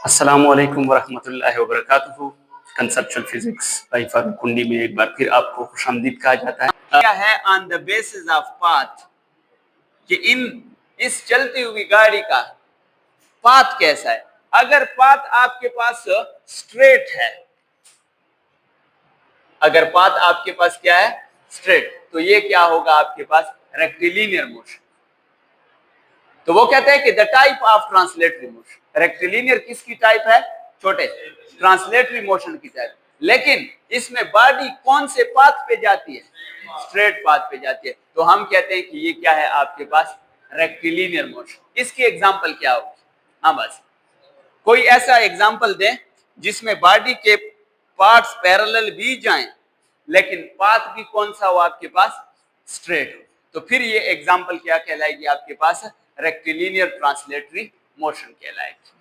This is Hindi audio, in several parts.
अस्सलामुअलैकुम वरहमतुल्लाहि वबरकातुहू। कंसेप्चुअल फिजिक्स बाई फारूक कुंडी में एक बार फिर आपको खुशामदीद कहा जाता है। क्या है on the basis of path कि इस चलती हुई गाड़ी का पाथ कैसा है। अगर पाथ आपके पास स्ट्रेट है, अगर पाथ आपके पास क्या है स्ट्रेट, तो ये क्या होगा आपके पास रेक्टिलिनियर मोशन। तो वो कहते हैं कि the type of translatory motion, rectilinear किसकी टाइप है, छोटे ट्रांसलेटरी मोशन की टाइप। लेकिन इसमें बॉडी कौन से पाथ पे जाती है, स्ट्रेट पाथ पे जाती है, तो हम कहते हैं कि ये क्या है आपके पास रेक्टिलिनियर मोशन। इसकी एग्जांपल क्या होगी, हाँ बस कोई ऐसा एग्जांपल दें जिसमें बॉडी के पार्ट्स पैरेलल भी जाएं लेकिन पाथ भी कौन सा हो आपके पास स्ट्रेट हो, तो फिर ये एग्जांपल क्या कहलाएगी आपके पास रेक्टिलिनियर ट्रांसलेटरी मोशन कहलाएगी।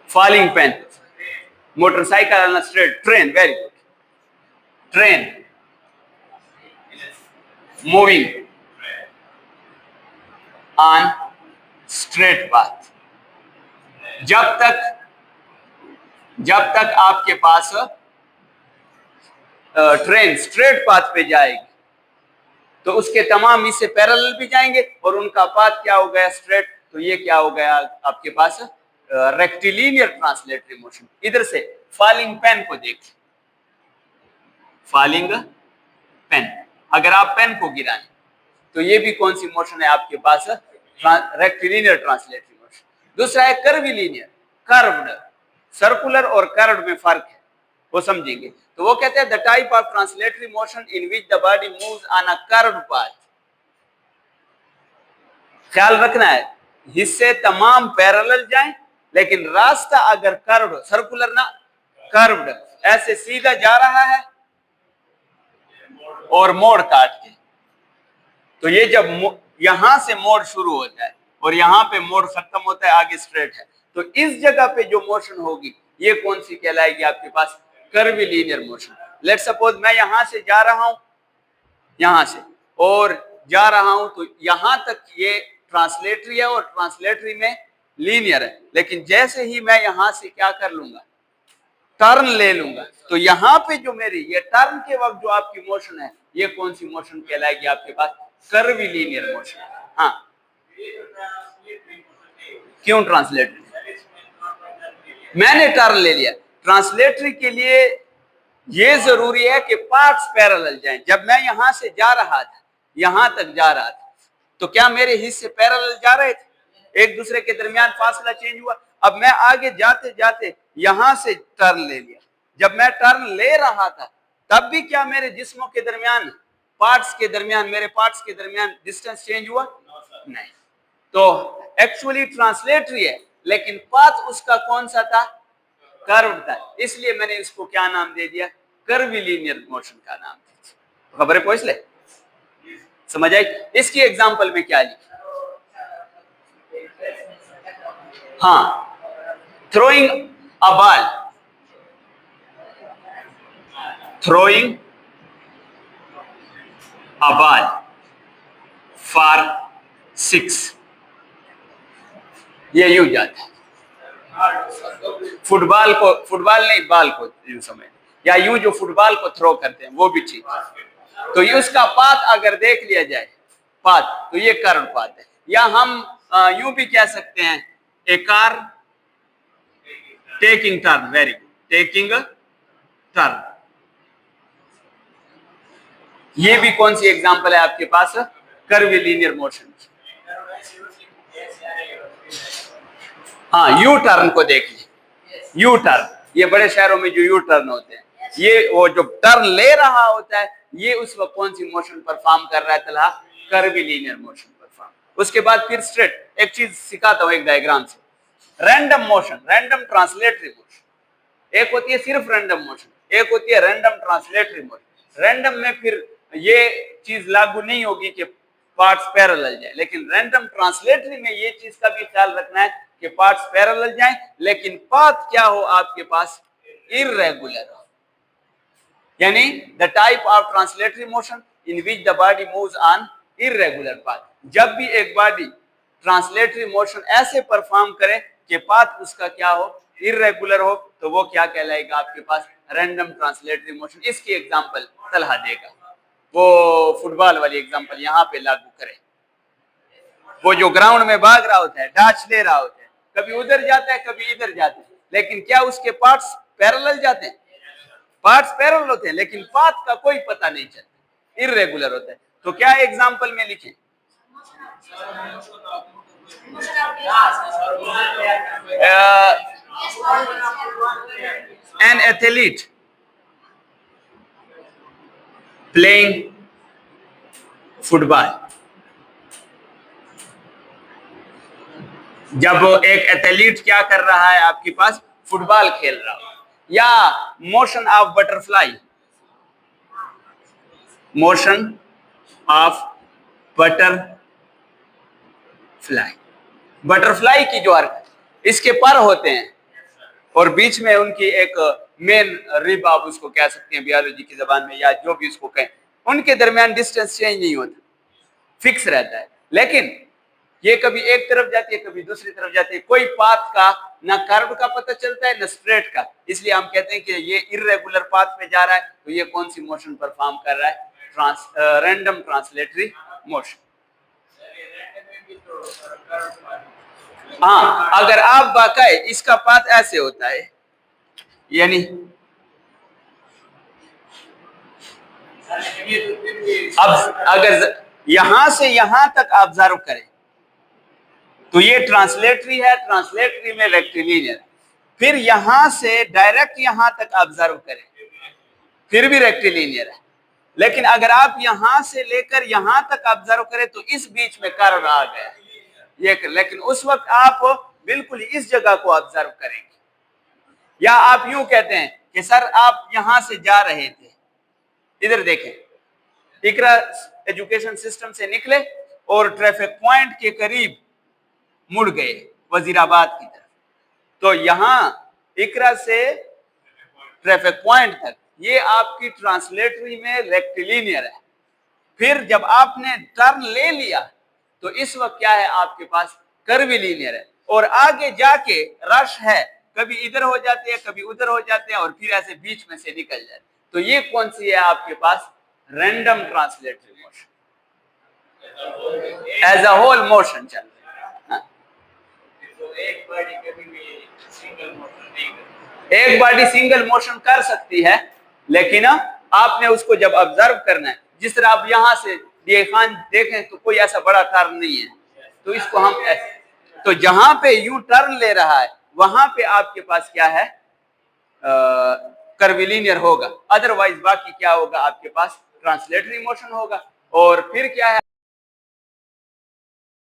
Falling pen, motorcycle on straight, train, very good, train moving on straight path. जब तक आपके पास ट्रेन स्ट्रेट पाथ पे जाएगी तो उसके तमाम हिस्से पैरेलल भी जाएंगे और उनका पाथ क्या हो गया स्ट्रेट, तो ये क्या हो गया आपके पास रेक्टिलिनियर ट्रांसलेटरी मोशन। इधर से फॉलिंग पेन को देखिए, फॉलिंग पेन, अगर आप पेन को गिराएं तो ये भी कौन सी मोशन है आपके पास रेक्टिलिनियर ट्रांसलेटरी मोशन। दूसरा है कर्विलिनियर, कर्व्ड, सर्कुलर और कर्व्ड में फर्क है, वो समझेंगे। तो वो कहते हैं the type of translatory motion in which the body moves on a curved path. ख्याल रखना है हिस्से तमाम पैरेलल जाएं लेकिन रास्ता अगर कर्व्ड, सर्कुलर ना कर्व्ड, ऐसे सीधा जा रहा है और मोड़ काट के, तो ये जब यहां से मोड़ शुरू हो जाए और यहां पे मोड़ खत्म होता है, आगे स्ट्रेट है, तो इस जगह पे जो मोशन होगी ये कौन सी कहलाएगी आपके पास कर्विलिनियर मोशन। लेट्स सपोज मैं यहां से जा रहा हूं, यहां से और जा रहा हूं, तो यहां तक ये ट्रांसलेटरी है और ट्रांसलेटरी में लीनियर है, लेकिन जैसे ही मैं यहां से क्या कर लूंगा टर्न ले लूंगा, तो यहां पे जो मेरी ये टर्न के वक्त जो आपकी मोशन है ये कौन सी मोशन कहलाएगी आपके पास कर्विलिनियर मोशन। हाँ, क्यों ट्रांसलेटरी, मैंने टर्न ले लिया, ट्रांसलेटरी के लिए ये जरूरी है कि पार्ट्स पैरेलल जाएं। जब मैं यहां से जा रहा था, यहां तक जा रहा था, तो क्या मेरे हिस्से पैरेलल जा रहे थे, एक दूसरे के दरमियान फासला चेंज हुआ। अब मैं आगे जाते जाते यहां से टर्न ले लिया, जब मैं टर्न ले रहा था तब भी क्या मेरे जिस्मों के दरमियान, पार्ट्स के दरमियान, मेरे पार्ट्स के दरमियान डिस्टेंस चेंज हुआ नहीं। तो एक्चुअली ट्रांसलेटरी है लेकिन पाथ उसका कौन सा था, कर्व था, इसलिए मैंने इसको क्या नाम दे दिया, कर्विलिनियर मोशन का नाम दे दिया। खबर है पहुंच ले, समझ आई। इसकी एग्जांपल में क्या लिखा, हाँ, throwing a ball, throwing a ball for 6, ये यूं जाता है। फुटबॉल को, फुटबॉल नहीं बाल को यूं समझ, या यूं जो फुटबॉल को थ्रो करते हैं वो भी ठीक है। तो ये उसका पाथ अगर देख लिया जाए पाथ, तो ये कर्व पाथ है। या हम यूं भी कह सकते हैं a car taking turn, very good, taking turn, ये भी कौन सी एग्जांपल है आपके पास कर्विलिनियर मोशन की। हाँ, यू टर्न को देख लीजिए, यू टर्न, ये बड़े शहरों में जो यू टर्न होते हैं, ये वो जो टर्न ले रहा होता है ये उस वक्त कौन सी मोशन परफॉर्म कर रहा है, तलहा कर्विलिनियर मोशन परफॉर्म। उसके बाद फिर स्ट्रेट, एक चीज सिखाता हूं एक डायग्राम से, random motion, random translatory motion, एक होती है सिर्फ रैंडम मोशन, एक होती है रैंडम ट्रांसलेटरी मोशन। रैंडम में फिर ये चीज लागू नहीं होगी कि पार्ट्स पैरेलल जाए, लेकिन रैंडम ट्रांसलेटरी में ये चीज का भी ख्याल रखना है कि पार्ट्स पैरेलल जाएं लेकिन पाथ क्या हो आपके पास इर्रेगुलर हो, यानी the type of translatory motion in which the body moves on irregular path. जब भी एक बॉडी ट्रांसलेटरी मोशन ऐसे परफॉर्म करे कि पाथ उसका क्या हो, इर्रेगुलर हो, तो वो क्या कहलाएगा आपके पास, रैंडम ट्रांसलेटरी मोशन। इसकी एग्जांपल तलहा देगा, वो फुटबॉल वाली एग्जांपल यहाँ पे लागू करें। वो जो ग्राउंड में भाग रहा होता है, डाच ले रहा होता है, कभी उधर जाता है कभी इधर जाता है, लेकिन क्या उसके पार्ट्स पैरेलल जाते हैं? पार्ट्स पैरेलल होते हैं, लेकिन पाथ का कोई पता नहीं चलता, इर्रेगुलर होता है। तो क्या एग्जांपल में लिखें? an athlete playing football, जब एक एथलीट क्या कर रहा है आपके पास, फुटबॉल खेल रहा हो, या motion of butterfly, motion of butterfly, butterfly की जो हरकत, इसके पर होते हैं और बीच में उनकी एक मेन रिब, आप उसको कह सकते हैं बियोलॉजी की जबान में, या जो भी उसको कहें, उनके दरमियान डिस्टेंस चेंज नहीं होता, फिक्स रहता है। लेकिन ये कभी एक तरफ जाती है कभी दूसरी तरफ जाती है, कोई पाथ का ना कर्व का पता चलता है ना स्ट्रेट का, इसलिए हम कहते हैं कि ये इर्रेगुलर पाथ पे जा रहा है, तो ये कौन सी मोशन परफॉर्म कर रहा है, रैंडम ट्रांसलेटरी मोशन। हाँ, अगर आप बाकाए इसका पाथ ऐसे होता है, यानी अब अगर यहां से यहां तक ऑब्जर्व करें तो ये ट्रांसलेटरी है, ट्रांसलेटरी में रेक्टिलिनियर, फिर यहां से डायरेक्ट यहां तक ऑब्जर्व करें फिर भी रेक्टिलिनियर है, लेकिन अगर आप यहां से लेकर यहां तक ऑब्जर्व करें तो इस बीच में कर्व आ गया ये, लेकिन उस वक्त आप बिल्कुल इस जगह को ऑब्जर्व करेंगे। या आप यूं कहते हैं कि सर आप यहां से जा रहे थे, इधर देखें, इकरा एजुकेशन सिस्टम से निकले और ट्रैफिक पॉइंट के करीब मुड़ गए वजीराबाद की तरफ, तो यहां इकरा से ट्रैफिक पॉइंट तक ये आपकी ट्रांसलेटरी में रेक्टिलिनियर है। फिर जब आपने टर्न ले लिया तो इस वक्त क्या है आपके पास, कर्विलिनियर है, और आगे जाके रश है, कभी इधर हो जाते हैं कभी उधर हो जाते हैं और फिर ऐसे बीच में से निकल जाते, तो ये कौन सी है आपके पास, random translatory motion, as a whole motion चल रहा है। एक बॉडी सिंगल मोशन कर सकती है, लेकिन आपने उसको जब ऑब्जर्व करना है, जिस तरह आप यहां से खान देखें तो कोई ऐसा बड़ा टर्न नहीं है, तो इसको हम तो जहां पे यूं टर्न ले रहा है वहां पे आपके पास क्या है, कर्विलिनियर होगा, अदरवाइज बाकी क्या होगा आपके पास, ट्रांसलेटरी मोशन होगा। और फिर क्या है